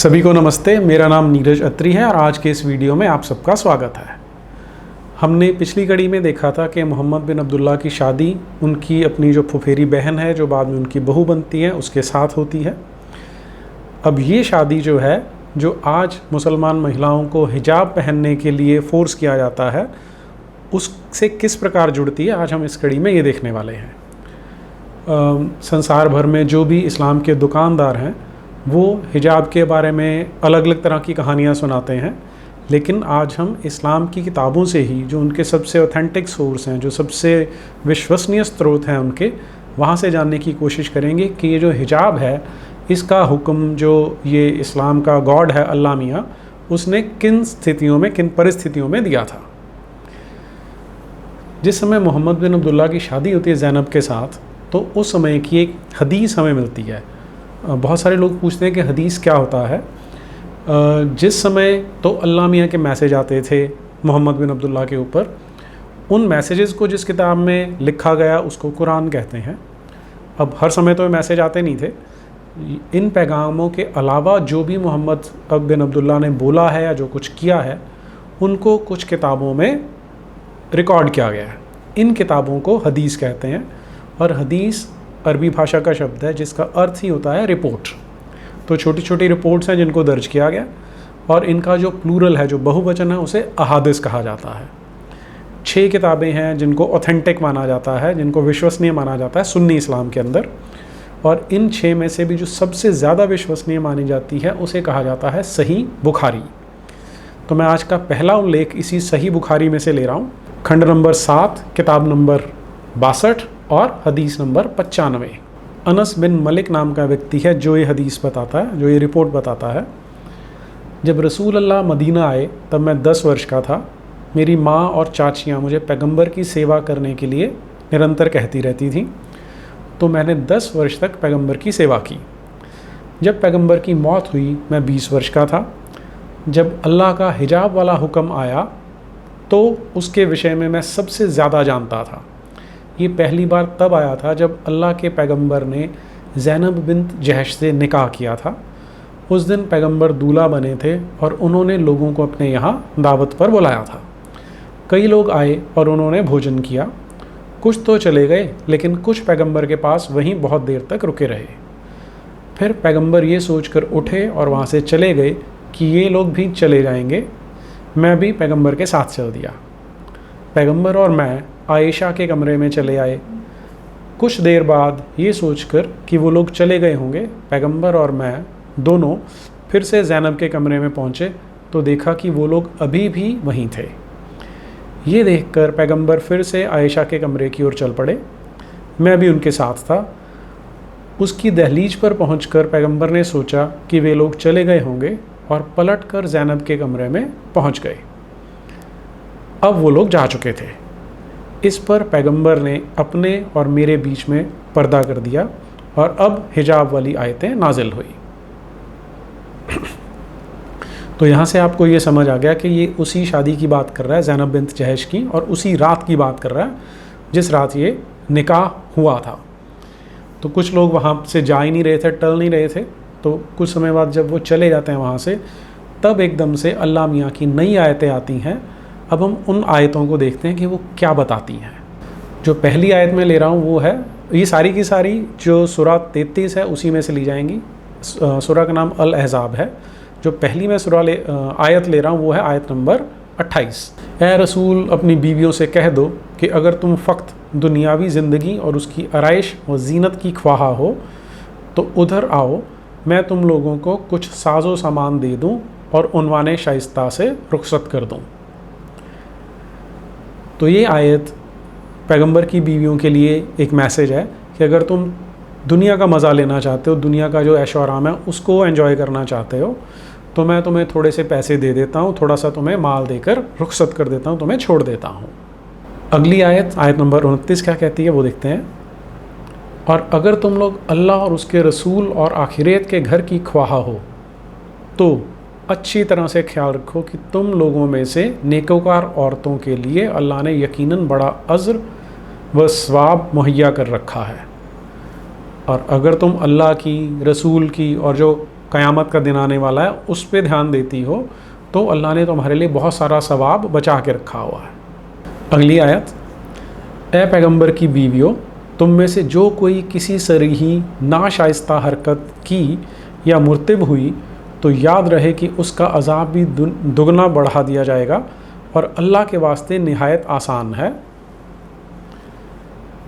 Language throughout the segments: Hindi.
सभी को नमस्ते। मेरा नाम नीरज अत्री है और आज के इस वीडियो में आप सबका स्वागत है। हमने पिछली कड़ी में देखा था कि मोहम्मद बिन अब्दुल्ला की शादी उनकी अपनी जो फुफेरी बहन है, जो बाद में उनकी बहू बनती है, उसके साथ होती है। अब ये शादी जो है, जो आज मुसलमान महिलाओं को हिजाब पहनने के लिए फ़ोर्स किया जाता है, उससे किस प्रकार जुड़ती है, आज हम इस कड़ी में ये देखने वाले हैं। संसार भर में जो भी इस्लाम के दुकानदार हैं वो हिजाब के बारे में अलग अलग तरह की कहानियाँ सुनाते हैं, लेकिन आज हम इस्लाम की किताबों से ही, जो उनके सबसे ऑथेंटिक सोर्स हैं, जो सबसे विश्वसनीय स्रोत हैं उनके, वहाँ से जानने की कोशिश करेंगे कि ये जो हिजाब है, इसका हुक्म जो ये इस्लाम का गॉड है अल्लाह मियाँ, उसने किन स्थितियों में, किन परिस्थितियों में दिया था। जिस समय मोहम्मद बिन अब्दुल्ला की शादी होती है ज़ैनब के साथ, तो उस समय की एक हदीस हमें मिलती है। बहुत सारे लोग पूछते हैं कि हदीस क्या होता है। जिस समय तो अल्लाह मियाँ के मैसेज आते थे मोहम्मद बिन अब्दुल्ला के ऊपर, उन मैसेजेस को जिस किताब में लिखा गया उसको कुरान कहते हैं। अब हर समय तो मैसेज आते नहीं थे। इन पैगामों के अलावा जो भी मोहम्मद बिन अब्दुल्ला ने बोला है या जो कुछ किया है, उनको कुछ किताबों में रिकॉर्ड किया गया है। इन किताबों को हदीस कहते हैं, और हदीस अरबी भाषा का शब्द है जिसका अर्थ ही होता है रिपोर्ट। तो छोटी छोटी रिपोर्ट्स हैं जिनको दर्ज किया गया, और इनका जो प्लूरल है, जो बहुवचन है, उसे अहादिस कहा जाता है। 6 किताबें हैं जिनको ऑथेंटिक माना जाता है, जिनको विश्वसनीय माना जाता है सुन्नी इस्लाम के अंदर, और इन 6 में से भी जो सबसे ज़्यादा विश्वसनीय मानी जाती है उसे कहा जाता है सही बुखारी। तो मैं आज का पहला उल्लेख इसी सही बुखारी में से ले रहा हूँ। खंड नंबर 7, किताब नंबर 62 और हदीस नंबर 95। अनस बिन मलिक नाम का व्यक्ति है जो ये हदीस बताता है, जो ये रिपोर्ट बताता है। जब रसूल अल्लाह मदीना आए तब मैं 10 वर्ष का था। मेरी माँ और चाचियाँ मुझे पैगंबर की सेवा करने के लिए निरंतर कहती रहती थीं, तो मैंने 10 वर्ष तक पैगंबर की सेवा की। जब पैगंबर की मौत हुई मैं 20 वर्ष का था। जब अल्लाह का हिजाब वाला हुक्म आया तो उसके विषय में मैं सबसे ज़्यादा जानता था। ये पहली बार तब आया था जब अल्लाह के पैगंबर ने ज़ैनब बिन्त जहश से निकाह किया था। उस दिन पैगंबर दूल्हा बने थे और उन्होंने लोगों को अपने यहाँ दावत पर बुलाया था। कई लोग आए और उन्होंने भोजन किया। कुछ तो चले गए, लेकिन कुछ पैगंबर के पास वहीं बहुत देर तक रुके रहे। फिर पैगंबर ये सोचकर उठे और वहाँ से चले गए कि ये लोग भी चले जाएंगे। मैं भी पैगंबर के साथ चल दिया। पैगंबर और मैं आयशा के कमरे में चले आए। कुछ देर बाद ये सोचकर कि वो लोग चले गए होंगे, पैगंबर और मैं दोनों फिर से ज़ैनब के कमरे में पहुँचे तो देखा कि वो लोग अभी भी वहीं थे। ये देखकर पैगंबर फिर से आयशा के कमरे की ओर चल पड़े। मैं भी उनके साथ था। उसकी दहलीज पर पहुंचकर पैगंबर ने सोचा कि वे लोग चले गए होंगे और पलटकर ज़ैनब के कमरे में पहुंच गए। अब वो लोग जा चुके थे। इस पर पैगंबर ने अपने और मेरे बीच में पर्दा कर दिया और अब हिजाब वाली आयतें नाजिल हुई। तो यहाँ से आपको ये समझ आ गया कि ये उसी शादी की बात कर रहा है, ज़ैनब बिन्त जहश की, और उसी रात की बात कर रहा है जिस रात ये निकाह हुआ था। तो कुछ लोग वहाँ से जा ही नहीं रहे थे, टल नहीं रहे थे। तो कुछ समय बाद जब वो चले जाते हैं वहाँ से, तब एकदम से अल्लाह मियाँ की नई आयतें आती हैं। अब हम उन आयतों को देखते हैं कि वो क्या बताती हैं। जो पहली आयत में ले रहा हूँ वो है, ये सारी की सारी जो सूरा 33 है उसी में से ली जाएंगी। सूरा का नाम अल अहज़ाब है। जो पहली मैं आयत ले रहा हूँ वो है आयत नंबर 28। ए रसूल, अपनी बीवियों से कह दो कि अगर तुम फ़क्त दुनियावी ज़िंदगी और उसकी आराइश व ज़ीनत की ख्वाहा हो तो उधर आओ, मैं तुम लोगों को कुछ साजो सामान दे दूँ और उन्वाने शाइस्ता से रुखसत कर दूँ। तो ये आयत पैगंबर की बीवियों के लिए एक मैसेज है कि अगर तुम दुनिया का मज़ा लेना चाहते हो, दुनिया का जो ऐशो आराम है उसको एंजॉय करना चाहते हो, तो मैं तुम्हें थोड़े से पैसे दे देता हूँ, थोड़ा सा तुम्हें माल देकर रुखसत कर देता हूँ, तुम्हें छोड़ देता हूँ। अगली आयत, आयत नंबर 29 क्या कहती है वो देखते हैं। और अगर तुम लोग अल्लाह और उसके रसूल और आखिरत के घर की ख्वाहा हो तो अच्छी तरह से ख्याल रखो कि तुम लोगों में से नेकोकार औरतों के लिए अल्लाह ने यकीनन बड़ा अज़्र व सवाब मुहैया कर रखा है। और अगर तुम अल्लाह की, रसूल की और जो क़यामत का दिन आने वाला है उस पे ध्यान देती हो, तो अल्लाह ने तुम्हारे लिए बहुत सारा सवाब बचा के रखा हुआ है। अगली आयत, ए पैगंबर की बीवियों, तुम में से जो कोई किसी सरीही नाशाइस्ता हरकत की या मुर्तिब हुई तो याद रहे कि उसका अजाब भी दुगना बढ़ा दिया जाएगा और अल्लाह के वास्ते निहायत आसान है।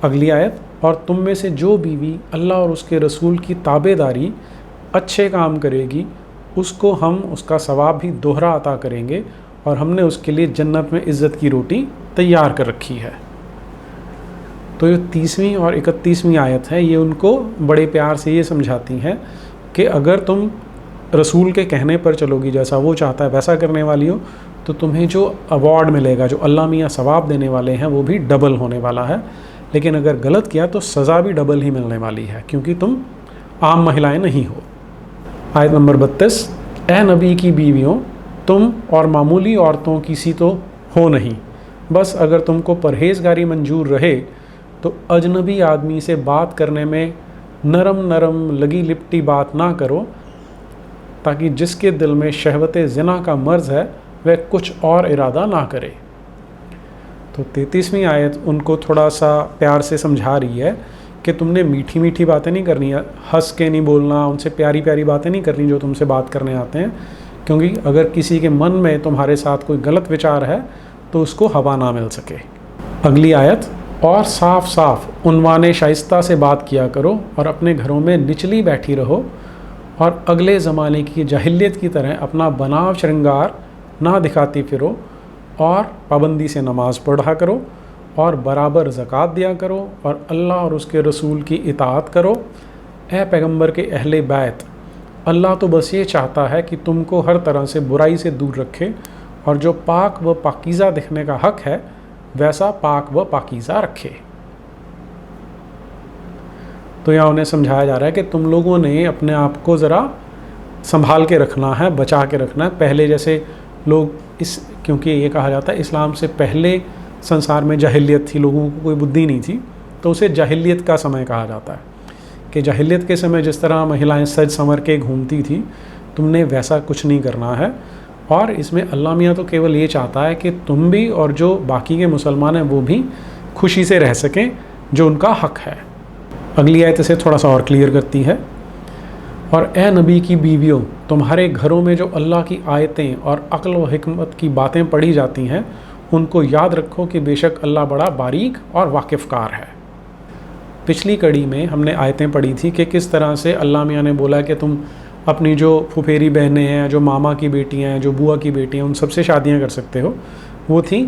अगली आयत, और तुम में से जो बीवी अल्लाह और उसके रसूल की ताबेदारी अच्छे काम करेगी उसको हम उसका सवाब भी दोहरा अता करेंगे और हमने उसके लिए जन्नत में इज़्ज़त की रोटी तैयार कर रखी है। तो ये 30वीं और 31वीं आयत है, ये उनको बड़े प्यार से ये समझाती हैं कि अगर तुम रसूल के कहने पर चलोगी, जैसा वो चाहता है वैसा करने वाली हो, तो तुम्हें जो अवार्ड मिलेगा, जो अल्लाह मियाँ सवाब देने वाले हैं, वो भी डबल होने वाला है। लेकिन अगर गलत किया तो सज़ा भी डबल ही मिलने वाली है, क्योंकि तुम आम महिलाएं नहीं हो। आयत नंबर 32, ए नबी की बीवियों, तुम और मामूली औरतों की सी तो हो नहीं, बस अगर तुमको परहेज़गारी मंजूर रहे तो अजनबी आदमी से बात करने में नरम नरम लगी लिपटी बात ना करो, ताकि जिसके दिल में शहवत ज़िना का मर्ज़ है वह कुछ और इरादा ना करे। तो 33वीं आयत उनको थोड़ा सा प्यार से समझा रही है कि तुमने मीठी मीठी बातें नहीं करनी है, हंस के नहीं बोलना, उनसे प्यारी प्यारी बातें नहीं करनी जो तुमसे बात करने आते हैं, क्योंकि अगर किसी के मन में तुम्हारे साथ कोई गलत विचार है तो उसको हवा ना मिल सके। अगली आयत, और साफ साफ उन्वाने शाइस्ता से बात किया करो और अपने घरों में निचली बैठी रहो और अगले ज़माने की जाहिलियत की तरह अपना बनाव श्रृंगार ना दिखाती फिरो और पाबंदी से नमाज पढ़ा करो और बराबर ज़कात दिया करो और अल्लाह और उसके रसूल की इताअत करो। ए पैगंबर के अहले बैत, अल्लाह तो बस ये चाहता है कि तुमको हर तरह से बुराई से दूर रखे और जो पाक व पाकीज़ा दिखने का हक़ है वैसा पाक व पाकीज़ा रखे। तो यहाँ उन्हें समझाया जा रहा है कि तुम लोगों ने अपने आप को ज़रा संभाल के रखना है, बचा के रखना है। पहले जैसे लोग क्योंकि ये कहा जाता है इस्लाम से पहले संसार में जाहिलियत थी, लोगों को कोई बुद्धि नहीं थी, तो उसे जाहिलियत का समय कहा जाता है कि जाहिलियत के समय जिस तरह महिलाएं सज संवर के घूमती थी, तुमने वैसा कुछ नहीं करना है। और इसमें अल्लाह मियाँ तो केवल ये चाहता है कि तुम भी और जो बाकी के मुसलमान हैं वो भी खुशी से रह सकें, जो उनका हक़ है। अगली आयत इसे थोड़ा सा और क्लियर करती है, और ए नबी की बीवियों, तुम्हारे घरों में जो अल्लाह की आयतें और अक्ल व हिकमत की बातें पढ़ी जाती हैं उनको याद रखो कि बेशक अल्लाह बड़ा बारीक और वाकिफ़कार है। पिछली कड़ी में हमने आयतें पढ़ी थी कि किस तरह से अल्लाह मियाँ ने बोला कि तुम अपनी जो फुफेरी बहनें हैं, जो मामा की बेटियां हैं, जो बुआ की बेटियां, उन सबसे शादियां कर सकते हो। वो थी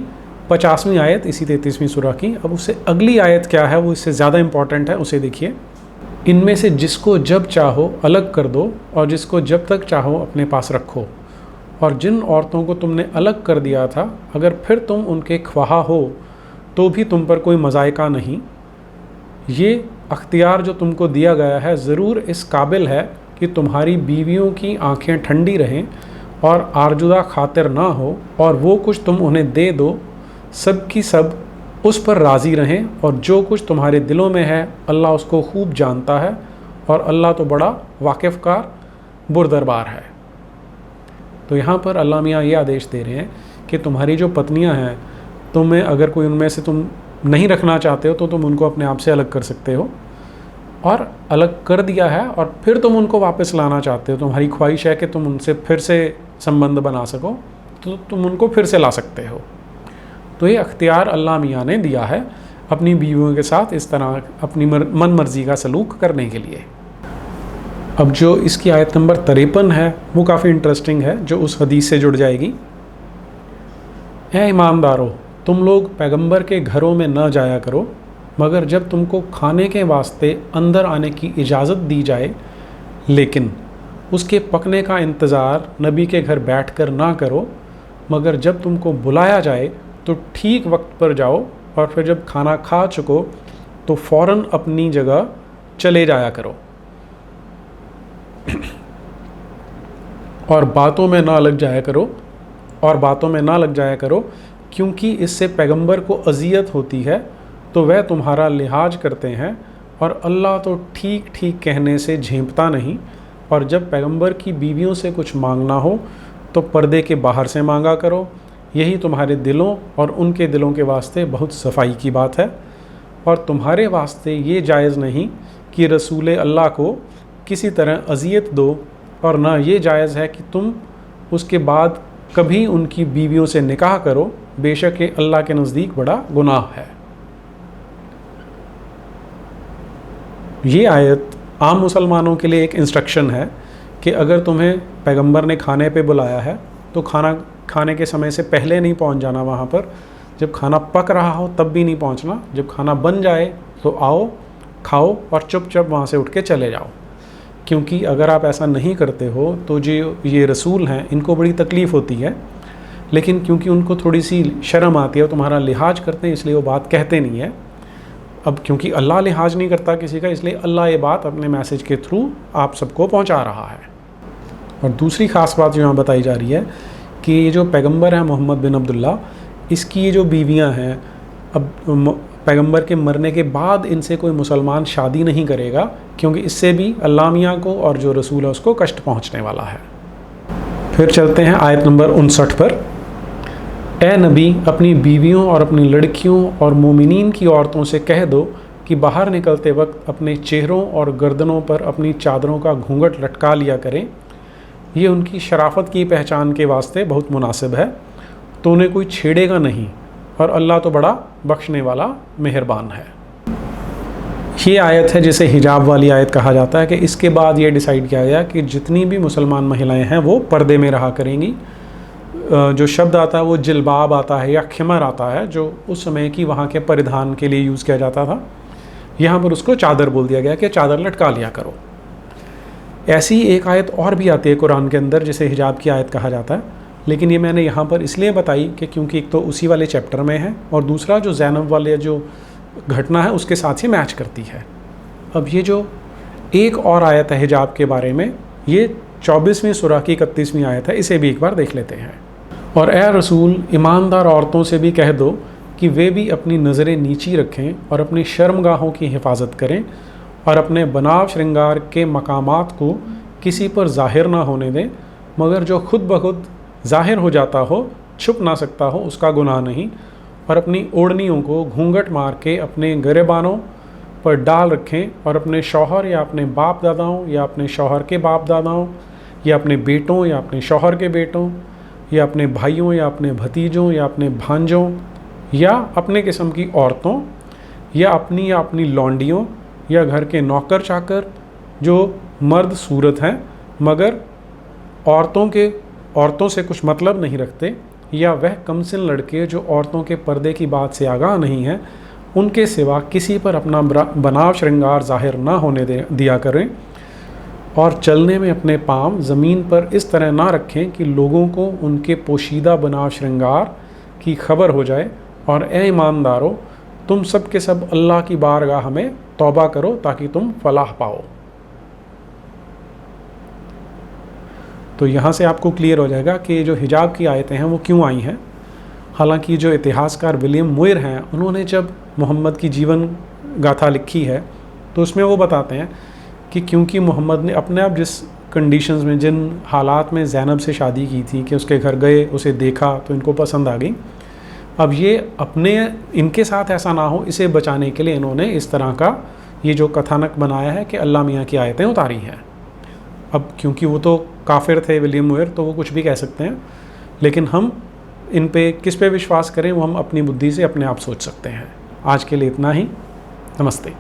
50वीं आयत इसी 33वीं सूरह की। अब उससे अगली आयत क्या है, वो इससे ज़्यादा इम्पॉर्टेंट है, उसे देखिए। इनमें से जिसको जब चाहो अलग कर दो और जिसको जब तक चाहो अपने पास रखो, और जिन औरतों को तुमने अलग कर दिया था अगर फिर तुम उनके ख्वाहा हो तो भी तुम पर कोई मज़ायका नहीं। ये अख्तियार जो तुमको दिया गया है ज़रूर इस काबिल है कि तुम्हारी बीवियों की आंखें ठंडी रहें और आरजुदा खातिर ना हो, और वो कुछ तुम उन्हें दे दो सब की सब उस पर राज़ी रहें, और जो कुछ तुम्हारे दिलों में है अल्लाह उसको खूब जानता है, और अल्लाह तो बड़ा वाकिफ़कार बुरदरबार है। तो यहाँ पर अल्लाह मियाँ ये आदेश दे रहे हैं कि तुम्हारी जो पत्नियाँ हैं, तुम्हें अगर कोई उनमें से तुम नहीं रखना चाहते हो तो तुम उनको अपने आप से अलग कर सकते हो, और अलग कर दिया है और फिर तुम उनको वापस लाना चाहते हो, तुम्हारी ख्वाहिश है कि तुम उनसे फिर से संबंध बना सको, तो तुम उनको फिर से ला सकते हो। तो ये अख्तियार अल्लाह मियाँ ने दिया है अपनी बीवियों के साथ इस तरह अपनी मन मर्जी का सलूक करने के लिए। अब जो इसकी आयत नंबर 53 है वो काफ़ी इंटरेस्टिंग है, जो उस हदीस से जुड़ जाएगी। ऐ ईमानदारों, तुम लोग पैगंबर के घरों में न जाया करो मगर जब तुमको खाने के वास्ते अंदर आने की इजाज़त दी जाए, लेकिन उसके पकने का इंतज़ार नबी के घर बैठकर ना करो, मगर जब तुमको बुलाया जाए तो ठीक वक्त पर जाओ, और फिर जब खाना खा चुको तो फ़ौरन अपनी जगह चले जाया करो, और बातों में ना लग जाया करो, क्योंकि इससे पैगंबर को अज़ियत होती है तो वह तुम्हारा लिहाज करते हैं, और अल्लाह तो ठीक ठीक कहने से झेंपता नहीं, और जब पैगंबर की बीवियों से कुछ मांगना हो तो पर्दे के बाहर से मांगा करो, यही तुम्हारे दिलों और उनके दिलों के वास्ते बहुत सफाई की बात है। और तुम्हारे वास्ते ये जायज़ नहीं कि रसूल अल्लाह को किसी तरह अजियत दो, और ना ये जायज़ है कि तुम उसके बाद कभी उनकी बीवियों से निकाह करो, बेशक ये अल्लाह के नज़दीक बड़ा गुनाह है। ये आयत आम मुसलमानों के लिए एक इंस्ट्रक्शन है कि अगर तुम्हें पैगंबर ने खाने पे बुलाया है तो खाना खाने के समय से पहले नहीं पहुंच जाना वहाँ पर, जब खाना पक रहा हो तब भी नहीं पहुँचना, जब खाना बन जाए तो आओ, खाओ और चुपचाप वहाँ से उठ के चले जाओ। क्योंकि अगर आप ऐसा नहीं करते हो तो जो ये रसूल हैं इनको बड़ी तकलीफ़ होती है, लेकिन क्योंकि उनको थोड़ी सी शर्म आती है, तुम्हारा लिहाज करते हैं, इसलिए वो बात कहते नहीं है। अब क्योंकि अल्लाह लिहाज नहीं करता किसी का, इसलिए अल्लाह ये बात अपने मैसेज के थ्रू आप सबको पहुंचा रहा है। और दूसरी ख़ास बात जो यहाँ बताई जा रही है कि ये जो पैगंबर है मोहम्मद बिन अब्दुल्ला, इसकी ये जो बीवियाँ हैं, अब पैगंबर के मरने के बाद इनसे कोई मुसलमान शादी नहीं करेगा, क्योंकि इससे भी अल्लाह मियाँ को और जो रसूल है उसको कष्ट पहुँचने वाला है। फिर चलते हैं आयत नंबर 59 पर। ए नबी, अपनी बीवियों और अपनी लड़कियों और मोमिनीन की औरतों से कह दो कि बाहर निकलते वक्त अपने चेहरों और गर्दनों पर अपनी चादरों का घूंघट लटका लिया करें, ये उनकी शराफत की पहचान के वास्ते बहुत मुनासिब है, तो उन्हें कोई छेड़ेगा नहीं, और अल्लाह तो बड़ा बख्शने वाला मेहरबान है। ये आयत है जिसे हिजाब वाली आयत कहा जाता है कि इसके बाद ये डिसाइड किया गया कि जितनी भी मुसलमान महिलाएं हैं वो पर्दे में रहा करेंगी। जो शब्द आता है वो जिलबाब आता है या खिमर आता है, जो उस समय की वहाँ के परिधान के लिए यूज़ किया जाता था। यहाँ पर उसको चादर बोल दिया गया कि चादर लटका लिया करो। ऐसी एक आयत और भी आती है कुरान के अंदर जिसे हिजाब की आयत कहा जाता है, लेकिन ये मैंने यहाँ पर इसलिए बताई कि क्योंकि एक तो उसी वाले चैप्टर में है और दूसरा जो ज़ैनब वाले जो घटना है उसके साथ ही मैच करती है। अब ये जो एक और आयत है हिजाब के बारे में, ये 24वीं सूरह की 31वीं आयत है, इसे भी एक बार देख लेते हैं। और ए रसूल, ईमानदार औरतों से भी कह दो कि वे भी अपनी नज़रें नीची रखें और अपनी शर्मगाहों की हिफाजत करें और अपने बनाव श्रृंगार के मकामात को किसी पर ज़ाहिर ना होने दें, मगर जो खुद ब खुद ज़ाहिर हो जाता हो, छुप ना सकता हो, उसका गुनाह नहीं। और अपनी ओढ़नियों को घूंघट मार के अपने गिरेबानों पर डाल रखें और अपने शौहर या अपने बाप दादाओं या अपने शौहर के बाप दादाओं या अपने बेटों या अपने शौहर के बेटों या अपने भाइयों या अपने भतीजों या अपने भांजों या अपने किस्म की औरतों या अपनी लौंडियों या घर के नौकर चाकर जो मर्द सूरत हैं मगर औरतों से कुछ मतलब नहीं रखते, या वह कमसिन लड़के जो औरतों के पर्दे की बात से आगाह नहीं हैं, उनके सिवा किसी पर अपना बनाव श्रृंगार ज़ाहिर ना होने दिया करें। और चलने में अपने पाँव ज़मीन पर इस तरह ना रखें कि लोगों को उनके पोशीदा बनाव श्रृंगार की खबर हो जाए। और ए ईमानदारों, तुम सब के सब अल्लाह की बारगाह में तौबा करो ताकि तुम फलाह पाओ। तो यहाँ से आपको क्लियर हो जाएगा कि जो हिजाब की आयतें हैं वो क्यों आई हैं। हालांकि जो इतिहासकार विलियम मुइर हैं, उन्होंने जब मोहम्मद की जीवन गाथा लिखी है तो उसमें वो बताते हैं कि क्योंकि मोहम्मद ने अपने आप जिस कंडीशंस में, जिन हालात में ज़ैनब से शादी की थी कि उसके घर गए, उसे देखा तो इनको पसंद आ गई। अब ये इनके साथ ऐसा ना हो, इसे बचाने के लिए इन्होंने इस तरह का ये जो कथानक बनाया है कि अल्लाह मियाँ की आयतें उतारी हैं। अब क्योंकि वो तो काफिर थे विलियम मुइर, तो वो कुछ भी कह सकते हैं, लेकिन हम इन पे किस पे विश्वास करें वो हम अपनी बुद्धि से अपने आप सोच सकते हैं। आज के लिए इतना ही। नमस्ते।